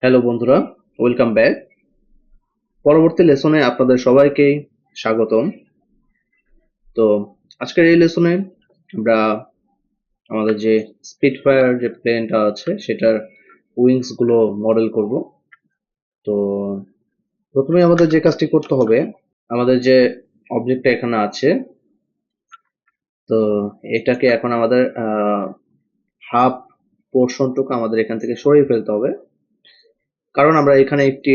Hello বন্ধুরা, welcome back. পরবর্তী লেসনে আপনাদের সবাইকে স্বাগতম। তো আজকের এই লেসনে আমরা আমাদের যে স্পিটফায়ার যে প্লেনটা আছে সেটার উইংস গুলো মডেল করব। তো প্রথমে আমাদের যে কাজটি করতে হবে, আমাদের যে অবজেক্টটা এখানে আছে, তো এটাকে এখন আমাদের হাফ পোর্শনটুকু আমাদের এখান থেকে সরিয়ে ফেলতে হবে, কারণ আমরা এখানে একটি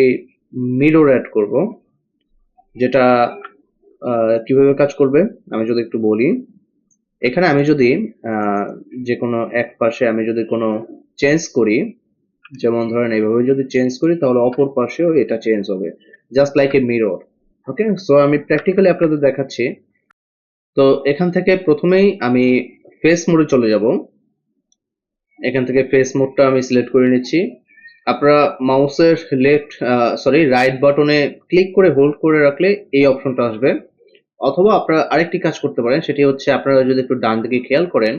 মিরর অ্যাড করব, যেটা কিভাবে কাজ করবে আমি যদি একটু বলি। এখানে আমি যদি যে কোনো এক পাশে আমি যদি কোনো চেঞ্জ করি, যেমন ধরেন এইভাবে যদি চেঞ্জ করি, তাহলে অপর পাশেও এটা চেঞ্জ হবে, just like a mirror. Okay, so আমি প্র্যাকটিক্যালি আপনাদের দেখাচ্ছি। তো এখান থেকে প্রথমেই আমি ফেস মোডে চলে যাব। এখান থেকে ফেস মোডটা আমি সিলেক্ট করে নিচ্ছি। আপনারা মাউসের রাইট বাটনে ক্লিক করে হোল্ড করে রাখলে এই অপশনটা আসবে, অথবা আপনারা আরেকটি কাজ করতে পারেন, সেটি হচ্ছে আপনারা যদি একটু ডান দিকে খেয়াল করেন,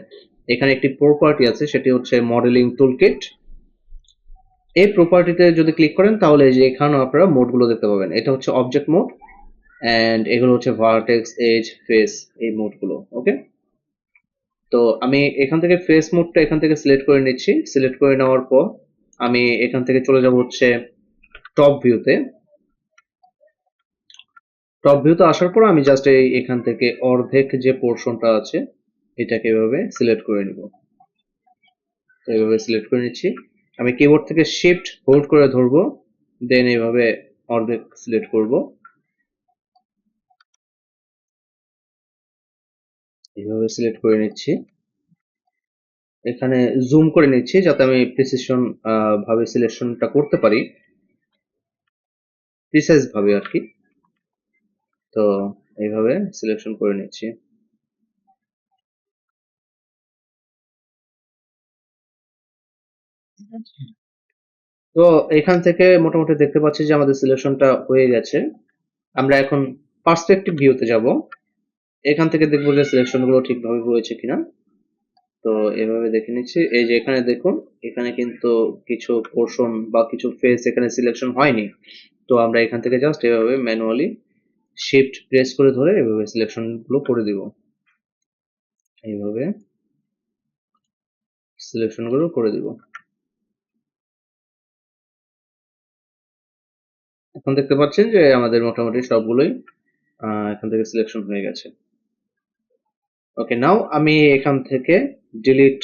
এখানে একটি প্রপার্টি আছে, সেটি হচ্ছে মডেলিং টুলকিট। এই প্রপার্টিতে যদি ক্লিক করেন তাহলে যে এখানেও আপনারা মোডগুলো দেখতে পাবেন। এটা হচ্ছে অবজেক্ট মোড, অ্যান্ড এগুলো হচ্ছে ভার্টেক্স, এজ, ফেস, এই মোডগুলো। ওকে, তো আমি এখান থেকে ফেস মোডটা এখান থেকে সিলেক্ট করে নিচ্ছি। সিলেক্ট করে নেওয়ার পর আমি এখান থেকে চলে যাব হচ্ছে টপ ভিউতে। টপ ভিউতে আসার পর আমি জাস্ট এখান থেকে অর্ধেক যে পোর্শনটা আছে এটাকে এভাবে সিলেক্ট করে নিব। তো এইভাবে সিলেক্ট করে নিচ্ছি। আমি কিবোর্ড থেকে শিফট হোল্ড করে ধরবো, দেন এইভাবে অর্ধেক সিলেক্ট করব, এইভাবে সিলেক্ট করে নিচ্ছি। এখানে জুম করে নিচ্ছি যাতে আমি প্রিসিশন ভাবে সিলেকশনটা করতে পারি, প্রিসাইজ ভাবে আর কি। তো এইভাবে সিলেকশন করে নিচ্ছি। তো এখান থেকে মোটামুটি দেখতে পাচ্ছি যে আমাদের সিলেকশনটা হয়ে গেছে। আমরা এখন পার্সপেক্টিভ ভিউতে যাব। এখান থেকে দেখবো যে সিলেকশন গুলো ঠিকভাবে হয়েছে কিনা। তো এভাবে দেখে নিচ্ছি। এই যে এখানে দেখুন, এখানে কিন্তু কিছু পোর্শন বা কিছু ফেস এখানে সিলেকশন হয়নি। তো আমরা এখান থেকে জাস্ট এভাবে ম্যানুয়ালি শিফট প্রেস করে ধরে এভাবে সিলেকশন গুলো করে দিব। এইভাবে সিলেকশন গুলো করে দিব। এখন দেখতে পাচ্ছেন যে আমাদের মোটামুটি সবগুলোই এখান থেকে সিলেকশন হয়ে গেছে। ওকে, নাও আমি এখান থেকে ডিলিট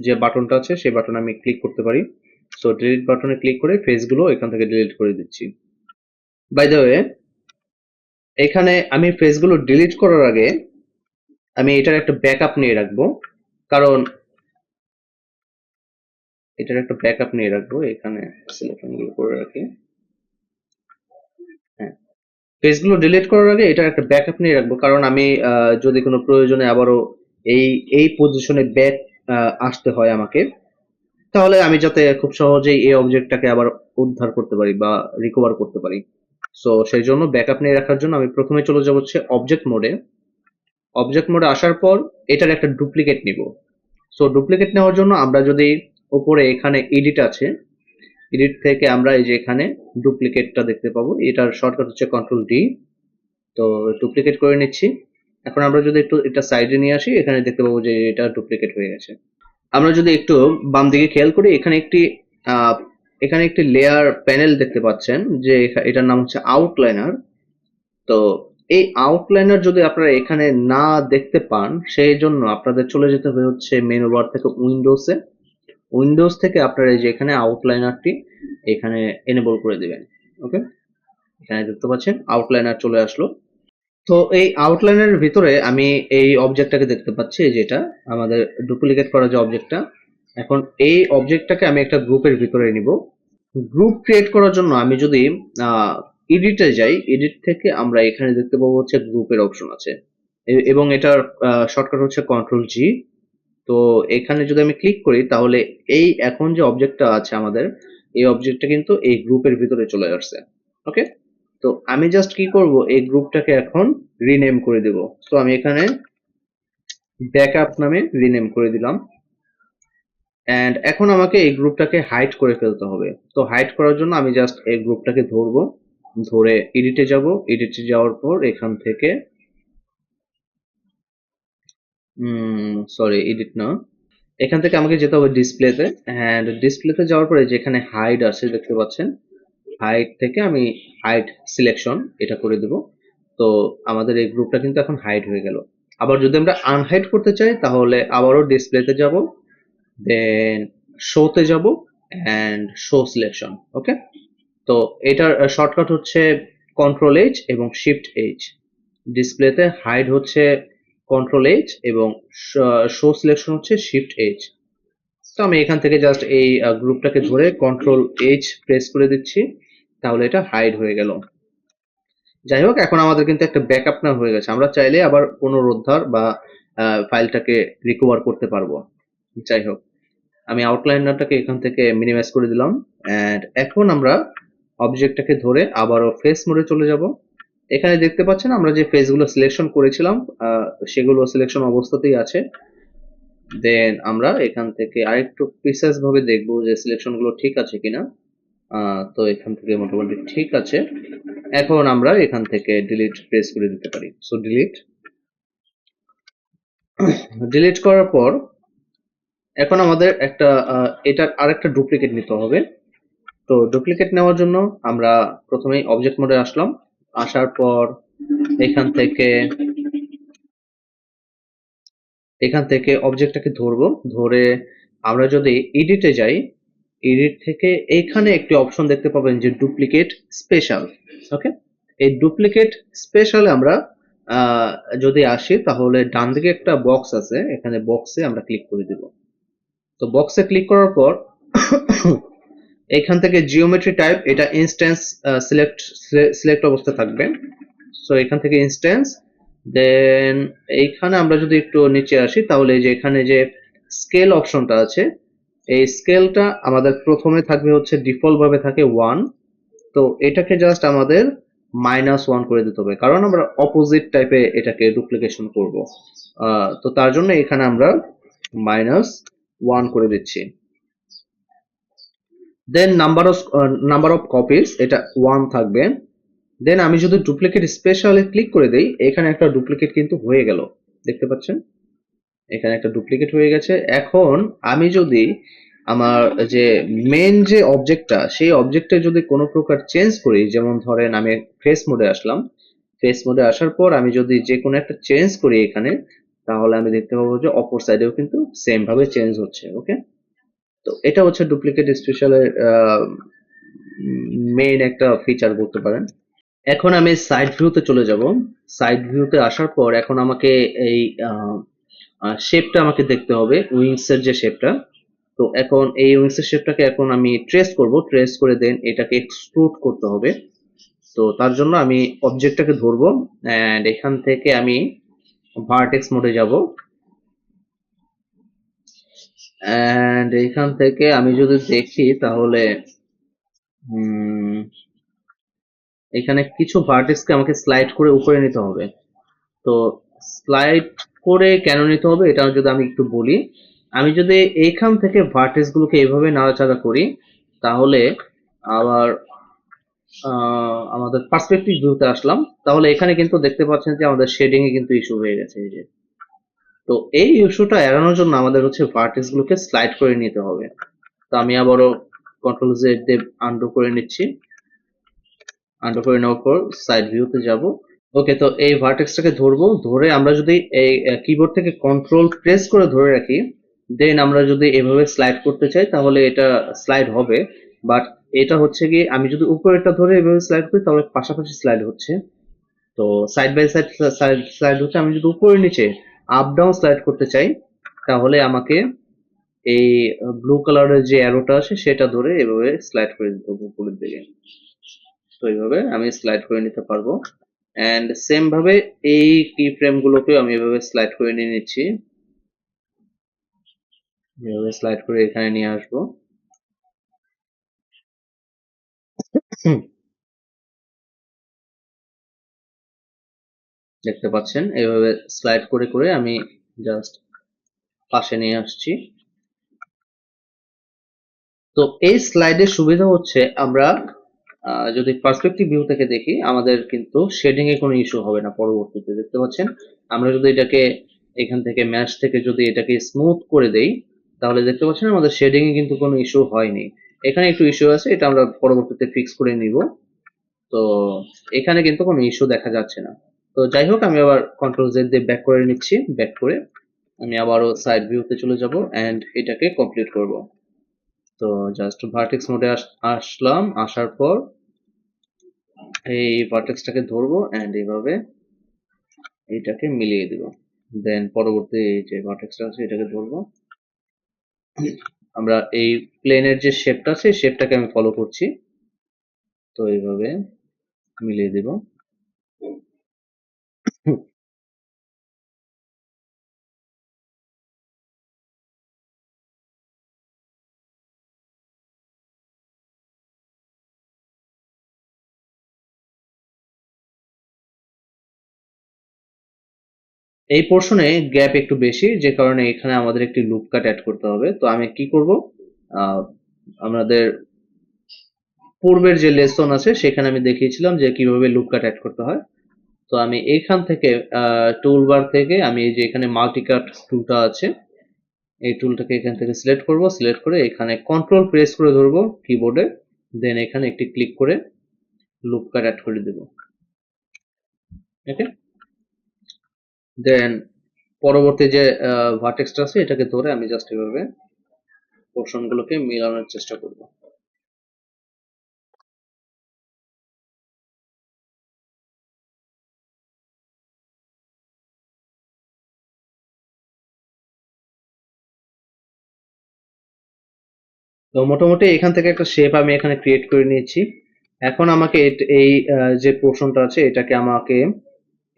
যে বাটনটা আছে সেই বাটনে আমি ক্লিক করতে পারি। সো ডিলিট বাটনে ক্লিক করে ফেসগুলো এখান থেকে ডিলিট করে দিচ্ছি। বাই দ্য ওয়ে, এখানে আমি ফেসগুলো ডিলিট করার আগে আমি এটার একটা ব্যাকআপ নিয়ে রাখবো, কারণ এটার একটা ব্যাকআপ নিয়ে রাখবো। এখানে সিলেকশনগুলো করে রাখি। হ্যাঁ, পেজগুলো ডিলিট করার আগে এটার একটা ব্যাকআপ নিয়ে রাখবো, কারণ আমি যদি কোনো প্রয়োজনে আবারও এই এই পজিশনে ব্যাক আসতে হয় আমাকে, তাহলে আমি যাতে খুব সহজেই এই অবজেক্টটাকে আবার উদ্ধার করতে পারি বা রিকভার করতে পারি। সো সেই জন্য ব্যাকআপ নিয়ে রাখার জন্য আমি প্রথমে চলে যাব হচ্ছে অবজেক্ট মোডে। অবজেক্ট মোডে আসার পর এটার একটা ডুপ্লিকেট নিব। সো ডুপ্লিকেট নেওয়ার জন্য আমরা যদি উপরে এখানে এডিট আছে, এডিট থেকে আমরা এই যে এখানে ডুপ্লিকেটটা দেখতে পাবো, এটার শর্টকাট হচ্ছে কন্ট্রোল ডি। তো ডুপ্লিকেট করে নিচ্ছি। এখন আমরা যদি একটু এটা সাইডে নিয়ে আসি, এখানে দেখতে পাবো যে এটা ডুপ্লিকেট হয়ে গেছে। আমরা যদি একটু বাম দিকে খেয়াল করি, আহ, এখানে একটি লেয়ার প্যানেল দেখতে পাচ্ছেন, যে এটার নাম হচ্ছে আউটলাইনার। তো এই আউটলাইনার যদি আপনারা এখানে না দেখতে পান, সেই জন্য আপনাদের চলে যেতে হবে হচ্ছে মেনু বার থেকে উইন্ডোজে। উইন্ডোজ থেকে আপনারা এই যে এখানে আউটলাইনারটি এখানে এনেবল করে দিবেন। ওকে, এখানে দেখতে পাচ্ছেন আউটলাইনার চলে আসলো। তো এই আউটলাইনের ভিতরে আমি এই অবজেক্টটাকে দেখতে পাচ্ছি, যেটা আমাদের ডুপ্লিকেট করা যে অবজেক্টটা। এখন এই অবজেক্টটাকে আমি একটা গ্রুপের ভিতরে নিব। গ্রুপ ক্রিয়েট করার জন্য আমি যদি এডিটে যাই, এডিট থেকে আমরা এখানে দেখতে পাবো হচ্ছে গ্রুপের অপশন আছে, এবং এটার শর্টকাট হচ্ছে কন্ট্রোল জি। তো এখানে যদি আমি ক্লিক করি, তাহলে এই এখন যে অবজেক্টটা আছে আমাদের, এই অবজেক্টটা কিন্তু এই গ্রুপের ভিতরে চলে আসছে। ওকে, তো আমি জাস্ট কি করব, এই গ্রুপটাকে এখন রিনেম করে দেব। তো আমি এখানে ব্যাকআপ নামে রিনেম করে দিলাম। এন্ড এখন আমাকে এই গ্রুপটাকে হাইড করে ফেলতে হবে। তো হাইড করার জন্য আমি জাস্ট এই গ্রুপটাকে ধরবো, ধরে এডিটে যাব, এডিটে যাওয়ার পর এখান থেকে সরি এডিট না, এখান থেকে আমাকে যেতে হবে ডিসপ্লেতে, এন্ড ডিসপ্লেতে যাওয়ার পরে যেখানে হাইড আছে দেখতে পাচ্ছেন, হাইড থেকে আমি হাইড সিলেকশন এটা করে দেব। তো আমাদের এই গ্রুপটা কিন্তু এখন হাইড হয়ে গেল। আবার যদি আমরা আনহাইড করতে চাই তাহলে আবারও ডিসপ্লেতে যাব, দেন শোতে যাব অ্যান্ড শো সিলেকশন। ওকে, তো এটার শর্টকাট হচ্ছে কন্ট্রোল এইচ এবং শিফট এইচ। ডিসপ্লেতে হাইড হচ্ছে কন্ট্রোল এইচ এবং শো সিলেকশন হচ্ছে শিফট এইচ। তো আমি এখান থেকে জাস্ট এই গ্রুপটাকে ধরে কন্ট্রোল এইচ প্রেস করে দিচ্ছি, তাহলে এটা হাইড হয়ে গেল। যাই হোক, এখন আমাদের কিন্তু একটা ব্যাকআপ না হয়ে গেছে, আমরা চাইলে আবার পুনরুদ্ধার বা ফাইলটাকে রিকভার করতে পারবো। যাই হোক, আমি আউটলাইনারটাকে এখান থেকে মিনিমাইজ করে দিলাম এন্ড এখন আমরা অবজেক্টটাকে ধরে আবারও ফেস মোডে চলে যাব। এখানে দেখতে পাচ্ছেন আমরা যে ফেসগুলো সিলেকশন করেছিলাম সেগুলো সিলেকশন অবস্থাতেই আছে। দেন আমরা এখান থেকে আরেকটু প্রিসাইজ ভাবে দেখব যে সিলেকশন গুলো ঠিক আছে কিনা। তো এখান থেকে মোটামুটি ঠিক আছে। এখন আমরা এখান থেকে ডিলিট প্রেস করে দিতে পারি। সো ডিলিট, ডিলিট করার পর এখন আমাদের একটা এটার আরেকটা ডুপ্লিকেট নিতে হবে। তো ডুপ্লিকেট নেওয়ার জন্য আমরা প্রথমেই অবজেক্ট মোডে আসলাম, আসার পর এখান থেকে অবজেক্টটাকে ধরবো, ধরে আমরা যদি এডিটে যাই, এডিট থেকে এইখানে একটি অপশন দেখতে পাবেন যে ডুপ্লিকেট স্পেশাল। ওকে, এই ডুপ্লিকেট স্পেশালে আমরা যদি আসি তাহলে ডান দিকে একটা বক্স আছে, এখানে বক্সে আমরা ক্লিক করে দিব। তো বক্সে ক্লিক করার পর এখান থেকে জিওমেট্রি টাইপ এটা ইনস্ট্যান্স সিলেক্ট অবস্থায় থাকবে। সো এখান থেকে ইনস্ট্যান্স, দেন এইখানে আমরা যদি একটু নিচে আসি তাহলে এই যে এখানে যে স্কেল অপশনটা আছে, এই স্কেলটা আমাদের প্রথমে থাকবে হচ্ছে ডিফল্ট ভাবে থাকে 1। তো এটাকে জাস্ট আমাদের -1 করে দিতে হবে, কারণ আমরা অপোজিট টাইপে এটাকে ডুপ্লিকেশন করব। তো তার জন্য এখানে আমরা -1 করে দিচ্ছি। দেন নাম্বার অফ কপিজ এটা 1 থাকবে। দেন আমি যদি ডুপ্লিকেট স্পেশালে ক্লিক করে দেই, এখানে একটা ডুপ্লিকেট কিন্তু হয়ে গেল, দেখতে পাচ্ছেন এখানে একটা ডুপ্লিকেট হয়ে গেছে। এখন আমি যদি আমার যে মেন যে অবজেক্টটা, সেই অবজেক্টে যদি কোনো প্রকার চেঞ্জ করি, যেমন ধরেন আমি ফেস মোডে আসলাম, ফেস মোডে আসার পর আমি যদি যে কোনো একটা চেঞ্জ করি এখানে, তাহলে আমি দেখতে পাবো যে অপর সাইডেও কিন্তু সেম ভাবে চেঞ্জ হচ্ছে। ওকে, তো এটা হচ্ছে ডুপ্লিকেট স্পেশালের মেইন একটা ফিচার বলতে পারেন। এখন আমি সাইড ভিউতে চলে যাব। সাইড ভিউতে আসার পর এখন আমাকে এই শেপটা আমাকে দেখতে হবে, উইংস এর যে শেপটা। তো এখন এই উইংস এর শেপটাকে এখন আমি ট্রেস করব, ট্রেস করে দেন এটাকে এক্সট্রুড করতে হবে। তো তার জন্য আমি অবজেক্টটাকে ধরবো এন্ড এখান থেকে আমি ভার্টেক্স মোডে যাব এন্ড এখান থেকে আমি যদি দেখি তাহলে এখানে কিছু ভার্টেক্সকে আমাকে স্লাইড করে উপরে নিতে হবে। তো স্লাইড করে কেন নিতে হবে এটা যদি আমি একটু বলি, আমি যদি এইখান থেকে ভার্টেক্স গুলোকে এইভাবে নাড়াচাড়া করি, তাহলে আবার আমাদের পার্সপেক্টিভ ভিউতে আসলাম, তাহলে এখানে কিন্তু দেখতে পাচ্ছেন যে আমাদের শেডিং এ কিন্তু ইস্যু হয়ে গেছে এই যে। তো এই ইস্যুটা এড়ানোর জন্য আমাদের হচ্ছে ভার্টেক্স গুলোকে স্লাইড করে নিতে হবে। তো আমি আবারও কন্ট্রোল জেড দিয়ে আনডু করে নিচ্ছি, আনডু করে নেওয়ার পর সাইড ভিউতে যাব। ওকে, তো এই ভার্টেক্সটাকে ধরবো, ধরে আমরা যদি এই কিবোর্ড থেকে কন্ট্রোল প্রেস করে ধরে রাখি, দেন আমরা যদি এভাবে স্লাইড করতে চাই তাহলে এটা স্লাইড হবে। বাট এটা হচ্ছে কি, আমি যদি উপরেরটা ধরে এভাবে স্লাইড করি তাহলে পাশাপাশি স্লাইড হচ্ছে। তো সাইড বাই সাইড স্লাইড হচ্ছে। আমি যদি উপরে নিচে আপ ডাউন স্লাইড করতে চাই তাহলে আমাকে এই ব্লু কালারের যে অ্যারোটা আছে সেটা ধরে এভাবে স্লাইড করে দিতে হবে উপরের দিকে। তো এইভাবে আমি স্লাইড করে নিতে পারবো এন্ড সেম ভাবে এই কি ফ্রেম গুলোকেও আমি এভাবে স্লাইড করে নিয়ে নিচ্ছি, এভাবে স্লাইড করে এখানে নিয়ে আসবো। দেখতে পাচ্ছেন এভাবে স্লাইড করে করে আমি জাস্ট পাশে নিয়ে আসছি। তো এই স্লাইডের সুবিধা হচ্ছে আমরা যদি পার্সপেক্টিভ ভিউ থেকে দেখি আমাদের কিন্তু শেডিং এ কোনো ইস্যু হবে না। পরবর্তীতে দেখতে পাচ্ছেন আমরা যদি এটাকে এখান থেকে ম্যাশ থেকে যদি এটাকে স্মুথ করে দেই তাহলে দেখতে পাচ্ছেন আমাদের শেডিং এ কিন্তু কোনো ইস্যু হয়নি। এখানে একটু ইস্যু আছে, এটা আমরা পরবর্তীতে ফিক্স করে নিব। তো এখানে কিন্তু কোনো ইস্যু দেখা যাচ্ছে না। তো যাই হোক, আমি আবার কন্ট্রোল জেড দিয়ে ব্যাক করে নিচ্ছি। ব্যাক করে আমি আবারও সাইড ভিউতে চলে যাব এন্ড এটাকে কমপ্লিট করব। তো জাস্ট ভার্টেক্স মোডে আসলাম, আসার পর এই ভার্টেক্সটাকে ধরবো এন্ড এইভাবে এটাকে মিলিয়ে দিব। দেন পরবর্তী যে ভার্টেক্সটা আছে এটাকে ধরবো। আমরা এই প্লেনের যে শেপটা আছে শেপটাকে আমি ফলো করছি। তো এইভাবে মিলিয়ে দিব। এই পোর্শনে গ্যাপ একটু বেশি, যে কারণে এখানে আমাদের একটি লুপ কাট অ্যাড করতে হবে। তো আমি কি করব, আমাদের পূর্বের যে লেসন আছে সেখানে আমি দেখিয়েছিলাম যে কিভাবে লুপ কাট অ্যাড করতে হয়। তো আমি এইখান থেকে টুলবার থেকে আমি এই যে এখানে মাল্টিকাট টুলটা আছে এই টুলটাকে এখান থেকে সিলেক্ট করব। সিলেক্ট করে এখানে কন্ট্রোল প্রেস করে ধরবো কিবোর্ডে, দেন এখানে একটি ক্লিক করে লুপ কাট অ্যাড করে দেব। ওকে, দেন পরবর্তী যে ভার্টেক্সটা আছে এটাকে ধরে আমি জাস্ট এভাবে পোর্শনগুলোকে মিলানোর চেষ্টা করব। তো মোটামুটি এখান থেকে একটা শেপ আমি এখানে ক্রিয়েট করে নিয়েছি। এখন আমাকে এই যে পোর্শনটা আছে এটাকে আমাকে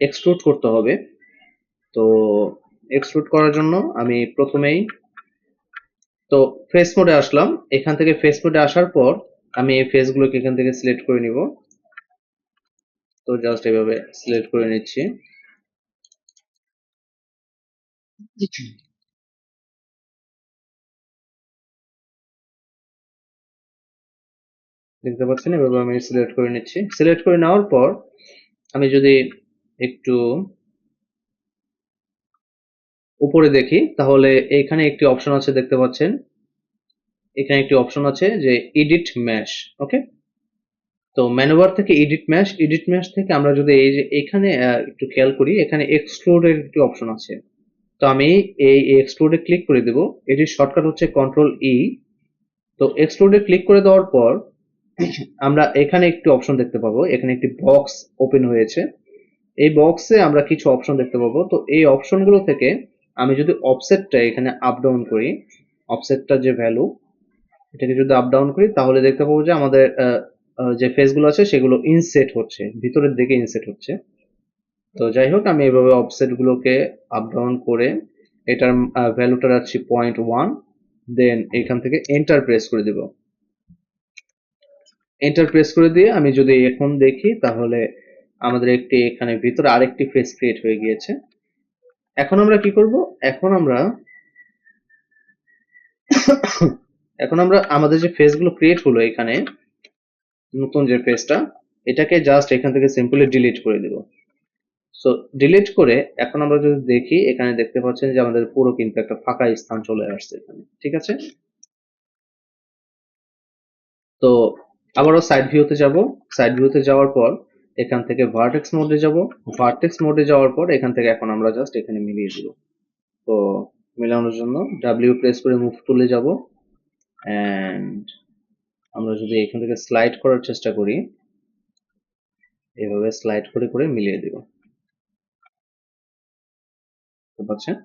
এক্সট্রুড করতে হবে। তো এক্সট্রুড করার জন্য আমি প্রথমেই তো ফেস মোডে আসলাম। এখান থেকে ফেস মোডে আসার পর আমি এই ফেসগুলোকে এখান থেকে সিলেক্ট করে নিব। তো জাস্ট এভাবে সিলেক্ট করে নিচ্ছি। দেখতে পাচ্ছেন এভাবে আমি সিলেক্ট করে নিচ্ছি। সিলেক্ট করে নেওয়ার পর আমি যদি একটু উপরে দেখি তাহলে এখানে একটি অপশন আছে দেখতে পাচ্ছেন। এখানে একটি অপশন আছে যে এডিট ম্যাশ। ওকে, তো মেনুবার থেকে এডিট ম্যাশ থেকে আমরা যদি এই যে এখানে একটু খেয়াল করি এখানে এক্সট্রুড এর একটি অপশন আছে। তো আমি এই এক্সট্রুডে ক্লিক করে দেব। এটির শর্টকাট হচ্ছে কন্ট্রোল ই। তো এক্সট্রুডে ক্লিক করে দেওয়ার পর আমরা এখানে একটি অপশন দেখতে পাবো। এখানে একটি বক্স ওপেন হয়েছে। এই বক্সে আমরা কিছু অপশন দেখতে পাবো। তো এই অপশনগুলো থেকে আমি যদি অফসেটটা এখানে আপ ডাউন করি, অফসেটটা যে ভ্যালু এটাকে যদি আপ ডাউন করি তাহলে দেখতে পাবো যে আমাদের যে ফেসগুলো আছে সেগুলো ইনসেট হচ্ছে, ভিতরের দিকে ইনসেট হচ্ছে। তো যাই হোক, আমি এভাবে অফসেট গুলোকে আপ ডাউন করে এটার ভ্যালুটা রাখছি 0.1। দেন এখান থেকে এন্টার প্রেস করে দিব। এন্টার প্রেস করে দিয়ে আমি যদি এখন দেখি তাহলে আমাদের একটি এখানে ভিতরে আরেকটি ফেস ক্রিয়েট হয়ে গিয়েছে। এখন আমরা কি করব, এখন আমরা এখন আমরা আমাদের যে ফেসগুলো ক্রিয়েট হলো এখানে নতুন যে ফেসটা এটাকে জাস্ট এখান থেকে সিম্পলি ডিলিট করে দিব। সো ডিলিট করে এখন আমরা যদি দেখি এখানে দেখতে পাচ্ছেন যে আমাদের পুরো কিন্তু একটা ফাঁকা স্থান চলে আসছে এখানে। ঠিক আছে, তো আবারও সাইড ভিউতে যাব। সাইড ভিউতে যাওয়ার পর এখান থেকে ভার্টেক্স মোডে যাব। ভার্টেক্স মোডে যাওয়ার পর এখান থেকে এখন আমরা জাস্ট এখানে মিলিয়ে দিব। তো মেলানোর জন্য ডাব্লিউ প্রেস করে মুভ টুলে যাব এন্ড আমরা যদি এখান থেকে স্লাইড করার চেষ্টা করি এভাবে স্লাইড করে করে মিলিয়ে দিব। বুঝতে পারছেন,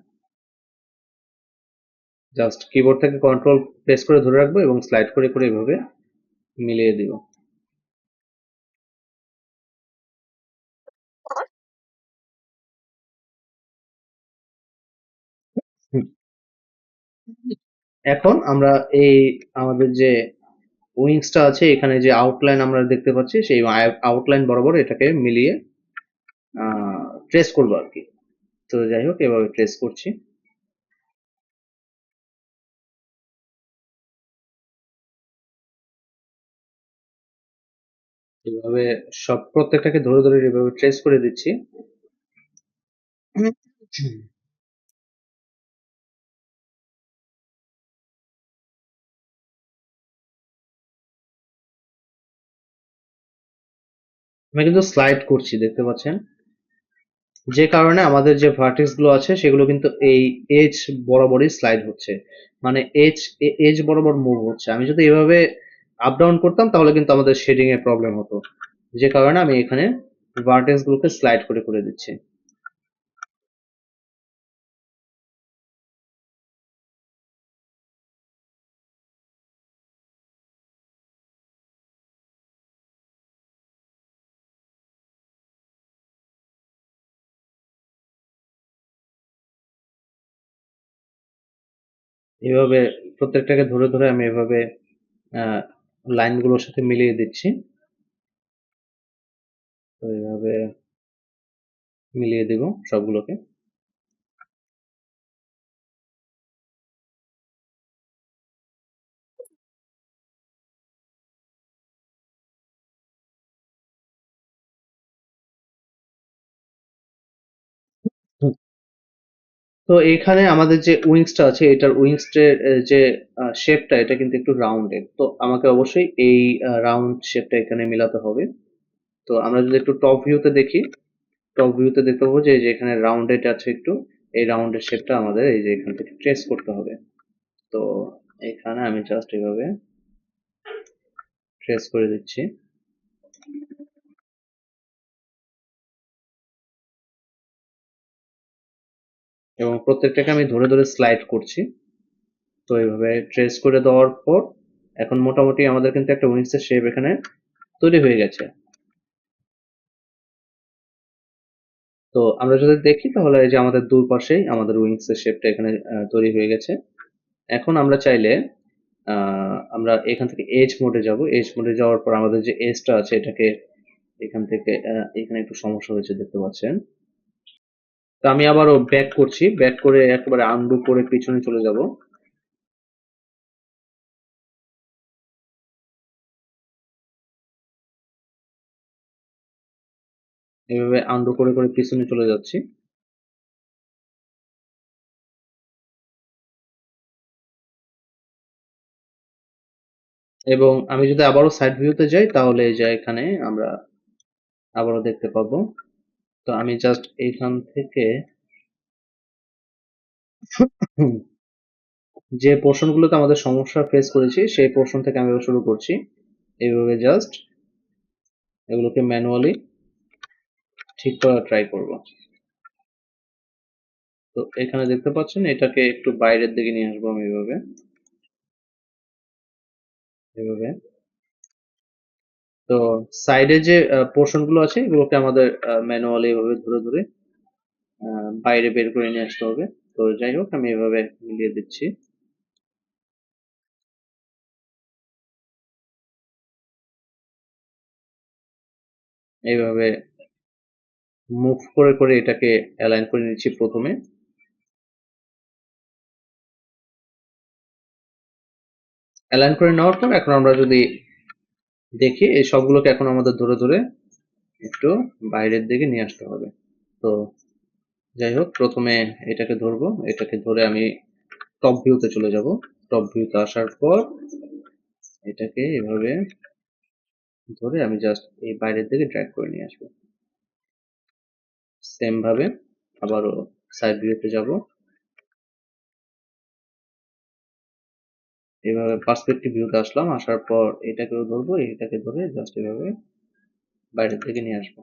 জাস্ট কিবোর্ড থেকে কন্ট্রোল প্রেস করে ধরে রাখবো এবং স্লাইড করে করে এভাবে মিলিয়ে দিব। এখন আমরা এই আমাদের যে উইংসটা আছে এখানে যে আউটলাইন আমরা দেখতে পাচ্ছি সেই আউটলাইন বরাবর এটাকে মিলিয়ে ট্রেস করবো আর কি। তো যাই হোক, এভাবে ট্রেস করছি। এভাবে সব প্রত্যেকটাকে ধরে ধরে এভাবে ট্রেস করে দিচ্ছি। আমি কিন্তু স্লাইড করছি, দেখতে পাচ্ছেন, যে কারণে আমাদের যে ভার্টেক্স গুলো আছে সেগুলো কিন্তু এই এজ বরাবরই স্লাইড হচ্ছে, মানে এজ এজ বরাবর মুভ হচ্ছে। আমি যদি এভাবে আপ ডাউন করতাম তাহলে কিন্তু আমাদের শেডিং এর প্রবলেম হতো, যে কারণে আমি এখানে ভার্টেক্স গুলোকে স্লাইড করে করে দিচ্ছি। এভাবে প্রত্যেকটাকে ধরে ধরে আমি এভাবে লাইনগুলোর সাথে মিলিয়ে দিচ্ছি। তো এইভাবে মিলিয়ে দেব সবগুলোকে। তো এখানে আমাদের যে উইংসটা আছে, এটার উইংসের যে শেপটা, এটা কিন্তু একটু রাউন্ডেড, তো আমাকে অবশ্যই এই রাউন্ড শেপটা এখানে মেলাতে হবে। তো আমরা যদি একটু টপ ভিউতে দেখি, টপ ভিউতে দেখতে পাবো যে এই যে এখানে রাউন্ডেড আছে একটু, এই রাউন্ডের শেপটা আমাদের এই যে এখান থেকে ট্রেস করতে হবে। তো এখানে আমি জাস্ট এভাবে ট্রেস করে দিচ্ছি এবং প্রত্যেকটাকে আমি ধরে ধরে স্লাইড করছি। তো এইভাবে ট্রেস করে দেওয়ার পর এখন মোটামুটি আমাদের কিন্তু একটা উইংসের শেপ এখানে তৈরি হয়ে গেছে। তো আমরা যদি দেখি তাহলে এই যে আমাদের দুই পাশেই আমাদের উইংস এর শেপটা এখানে তৈরি হয়ে গেছে। এখন আমরা চাইলে আমরা এখান থেকে এজ মোডে যাব। এজ মোডে যাওয়ার পর আমাদের যে এজটা আছে এটাকে এখান থেকে এখানে একটু সমস্যা হয়েছে, দেখতে পাচ্ছেন। তো আমি আবারও ব্যাক করছি, ব্যাক করে একেবারে আনডু করে পিছনে চলে যাব। এভাবে আনডু করে করে পিছনে চলে যাচ্ছি এবং আমি যদি আবারও সাইড ভিউতে যাই তাহলে এই যে এখানে আমরা আবারও দেখতে পাবো। তো আমি জাস্ট এইখান থেকে যে পোর্শন গুলোতে আমাদের সমস্যা ফেস করেছি সেই পোর্শন থেকে আমি এবার শুরু করছি। এইভাবে জাস্ট এগুলোকে ম্যানুয়ালি ঠিক করার ট্রাই করব। তো এখানে দেখতে পাচ্ছেন এটাকে একটু বাইরের দিকে নিয়ে আসবো আমি এভাবে, এভাবে। তো সাইডে যে পোর্শন গুলো আছে এগুলোকে আমাদের ম্যানুয়ালি এভাবে ধরে ধরে বাইরে বের করে নিয়ে আসতে হবে। তো যাই হোক আমি এভাবে মিলিয়ে দিচ্ছি। এইভাবে মুভ করে করে এটাকে অ্যালাইন করে নিচ্ছি প্রথমে। অ্যালাইন করে নেওয়ার পর এখন আমরা যদি দেখি এই সবগুলোকে এখন আমাদের ধরে ধরে একটু বাইরের দিকে নিয়ে আসতে হবে। তো যাই হোক প্রথমে এটাকে ধরবো, এটাকে ধরে আমি টপ ভিউতে চলে যাব। টপ ভিউতে আসার পর এটাকে এভাবে ধরে আমি জাস্ট এই বাইরের দিকে ড্র্যাগ করে নিয়ে আসবো। সেম ভাবে আবারও সাইড ভিউতে যাব, এভাবে পার্সপেক্টিভ ভিউতে আসলাম, আসার পর এটাকেও ধরবো, এটাকে ধরে জাস্ট এভাবে বাইরের দিকে নিয়ে আসবো।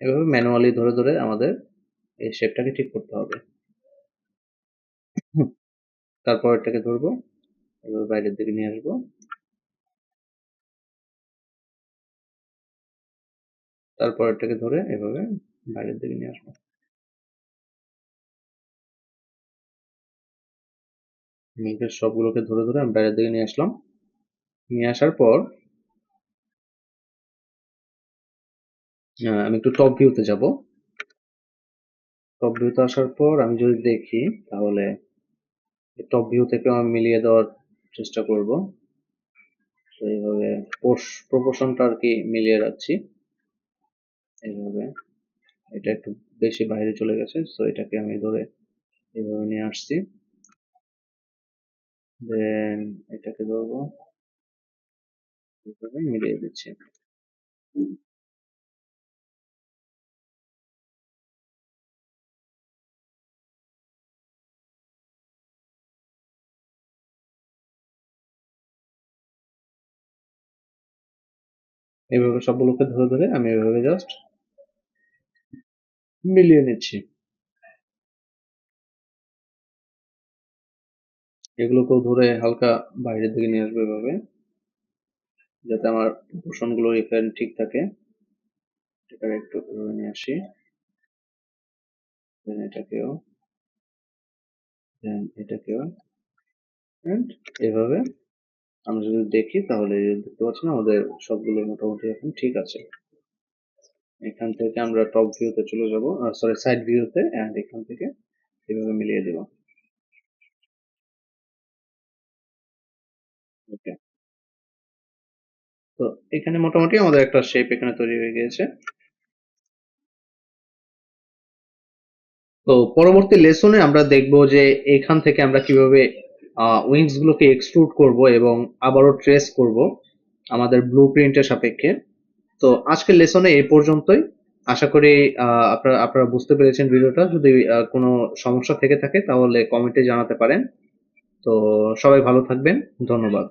এভাবে ম্যানুয়ালি ধরে ধরে আমাদের এই শেপটাকে ঠিক করতে হবে। হুম, তারপর এটাকে ধরবো, এভাবে বাইরের দিকে নিয়ে আসবো, তারপর এটাকে ধরে এভাবে বাইরের দিকে নিয়ে আসবো। মিল্কের সবগুলোকে ধরে ধরে আমি বাইরের দিকে নিয়ে আসলাম। নিয়ে আসার পর আমি একটু টপ ভিউতে যাব। টপ ভিউতে আসার পর আমি যদি দেখি তাহলে টপ ভিউ থেকে আমি মিলিয়ে দেওয়ার চেষ্টা করব। তো এইভাবে প্রপোর্শনটা আর কি মিলিয়ে রাখছি। এইভাবে এটা একটু বেশি বাইরে চলে গেছে, সো এটাকে আমি ধরে এইভাবে নিয়ে আসছি। দেন এটাকে ধরবো, এইভাবে মিলিয়ে দিচ্ছি। এইভাবে সবগুলোকে ধরে ধরে আমি এইভাবে জাস্ট মিলিয়ে নিচ্ছি। এগুলোকেও ধরে হালকা বাইরের দিকে নিয়ে আসবো এভাবে, যাতে আমার প্রপোর্শন গুলো এখানে ঠিক থাকে। এটাকে একটু এভাবে নিয়ে আসি, দেন এটাকেও, দেন এটাকেও, এন্ড এভাবে আমরা যদি দেখি তাহলে দেখতে পাচ্ছি না আমাদের সবগুলো মোটামুটি এখন ঠিক আছে। এখান থেকে আমরা টপ ভিউতে চলে যাব, সরি সাইড ভিউতে, এন্ড এখান থেকে এভাবে মিলিয়ে দেব। ওকে, তো এখানে মোটামুটি আমাদের একটা শেপ এখানে তৈরি হয়ে গিয়েছে। তো পরবর্তী লেসনে আমরা দেখব যে এখান থেকে আমরা কিভাবে উইংস গুলোকে এক্সট্রুড করব এবং আবারও ট্রেস করব আমাদের ব্লু প্রিন্টের সাপেক্ষে। তো আজকের লেসনে এই পর্যন্তই। আশা করি আপনারা বুঝতে পেরেছেন ভিডিওটা। যদি কোনো সমস্যা থেকে থাকে তাহলে কমেন্টে জানাতে পারেন। তো সবাই ভালো থাকবেন, ধন্যবাদ।